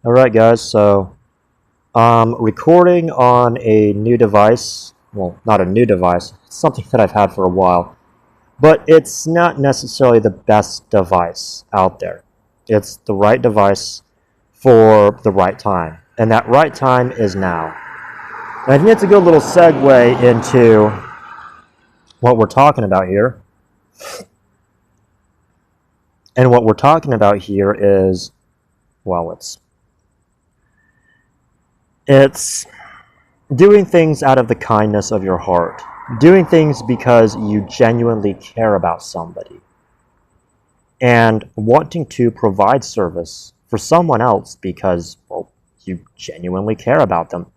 Alright guys, so I'm recording on a new device. Well, not a new device, it's something that I've had for a while. But it's not necessarily the best device out there. It's the right device for the right time. And that right time is now. And I think it's a good little segue into what we're talking about here. And what we're talking about here is, well, it's doing things out of the kindness of your heart. Doing things because you genuinely care about somebody. And wanting to provide service for someone else because, well, you genuinely care about them.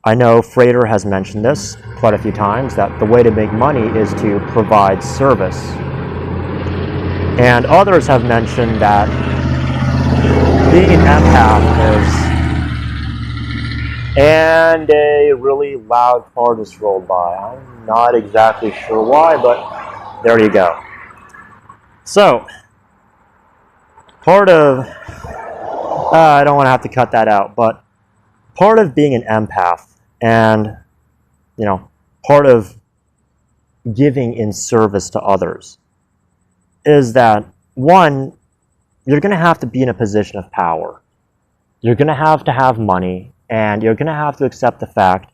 I know Frater has mentioned this quite a few times, that the way to make money is to provide service. And others have mentioned that being an empath is... And a really loud car just rolled by. I'm not exactly sure why, but there you go. So, part of... I don't want to have to cut that out, but part of being an empath and, part of giving in service to others is that, one, you're going to have to be in a position of power. You're going to have money, and you're going to have to accept the fact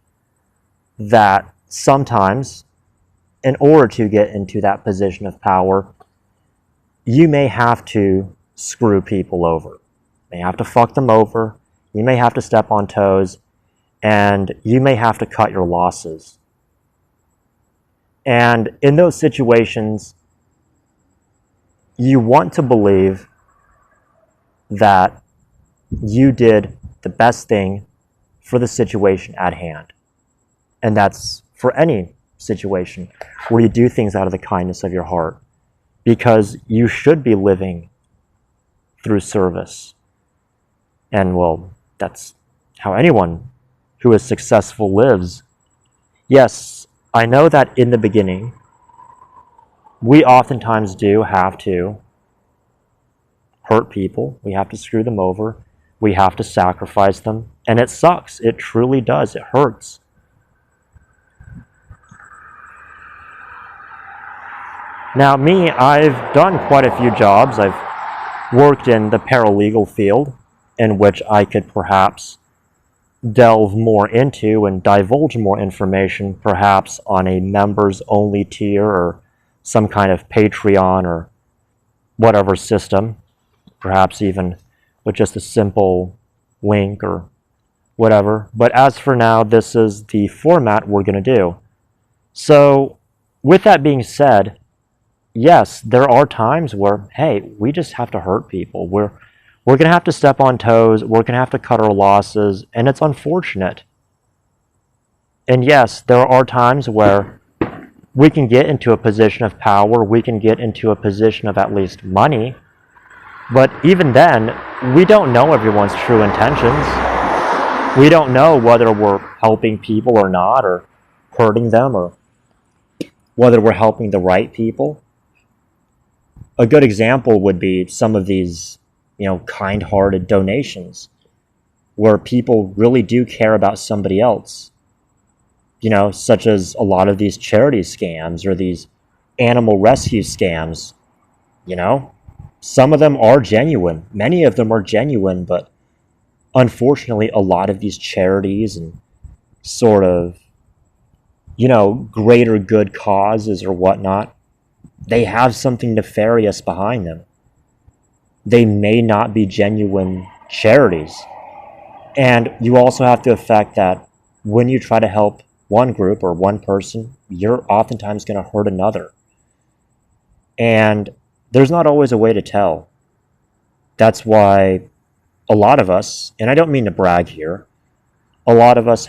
that sometimes, in order to get into that position of power, you may have to screw people over. You may have to fuck them over. You may have to step on toes, and you may have to cut your losses. And in those situations, you want to believe that you did the best thing for the situation at hand. And that's for any situation where you do things out of the kindness of your heart, because you should be living through service. And, well, that's how anyone who is successful lives. Yes, I know that in the beginning, we oftentimes do have to hurt people. We have to screw them over. We have to sacrifice them. And it sucks. It truly does. It hurts. Now, me, I've done quite a few jobs. I've worked in the paralegal field, in which I could perhaps delve more into and divulge more information, perhaps on a members-only tier or some kind of Patreon or whatever system, perhaps even with just a simple link or whatever. But as for now, this is the format we're going to do. So, with that being said, yes, there are times where, hey, we just have to hurt people. We're going to have to step on toes. We're going to have to cut our losses, and it's unfortunate. And yes, there are times where we can get into a position of power. We can get into a position of at least money. But even then, we don't know everyone's true intentions. We don't know whether we're helping people or not, or hurting them, or whether we're helping the right people. A good example would be some of these, kind-hearted donations where people really do care about somebody else. Such as a lot of these charity scams or these animal rescue scams. Some of them are genuine. Many of them are genuine, but unfortunately, a lot of these charities and sort of, greater good causes or whatnot, they have something nefarious behind them. They may not be genuine charities. And you also have to affect that when you try to help one group or one person, you're oftentimes going to hurt another. And there's not always a way to tell. That's why a lot of us, and I don't mean to brag here, a lot of us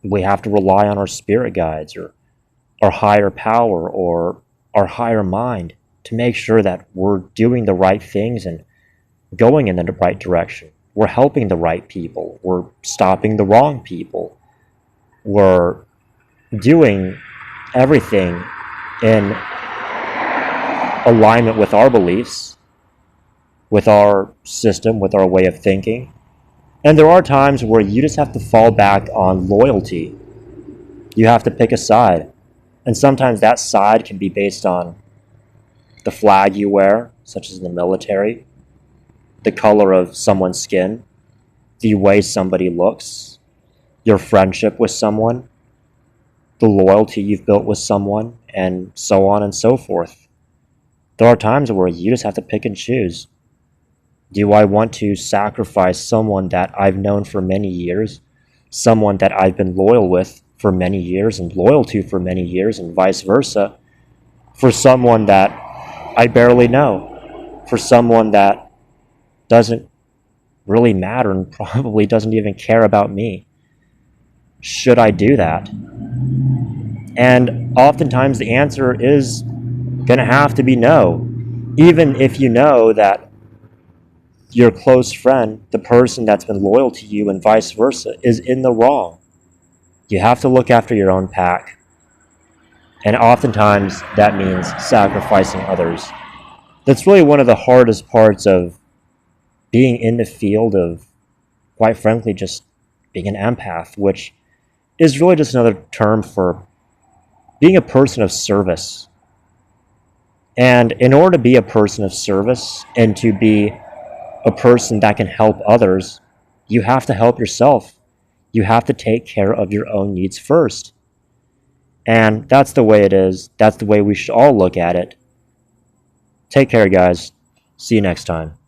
we have to rely on our spirit guides or our higher power or our higher mind to make sure that we're doing the right things and going in the right direction. We're helping the right people. We're stopping the wrong people. We're doing everything in alignment with our beliefs. with our system, with our way of thinking. And there are times where you just have to fall back on loyalty. You have to pick a side. And sometimes that side can be based on the flag you wear, such as in the military, the color of someone's skin, the way somebody looks, your friendship with someone, the loyalty you've built with someone, and so on and so forth. There are times where you just have to pick and choose. Do I want to sacrifice someone that I've known for many years, someone that I've been loyal with for many years and loyal to for many years, and vice versa, for someone that I barely know, for someone that doesn't really matter and probably doesn't even care about me? Should I do that? And oftentimes the answer is going to have to be no. Even if you know that your close friend, the person that's been loyal to you and vice versa, is in the wrong. You have to look after your own pack. And oftentimes that means sacrificing others. That's really one of the hardest parts of being in the field of, quite frankly, just being an empath, which is really just another term for being a person of service. And in order to be a person of service and to be a person that can help others, you have to help yourself. You have to take care of your own needs first. And that's the way it is. That's the way we should all look at it. Take care, guys. See you next time.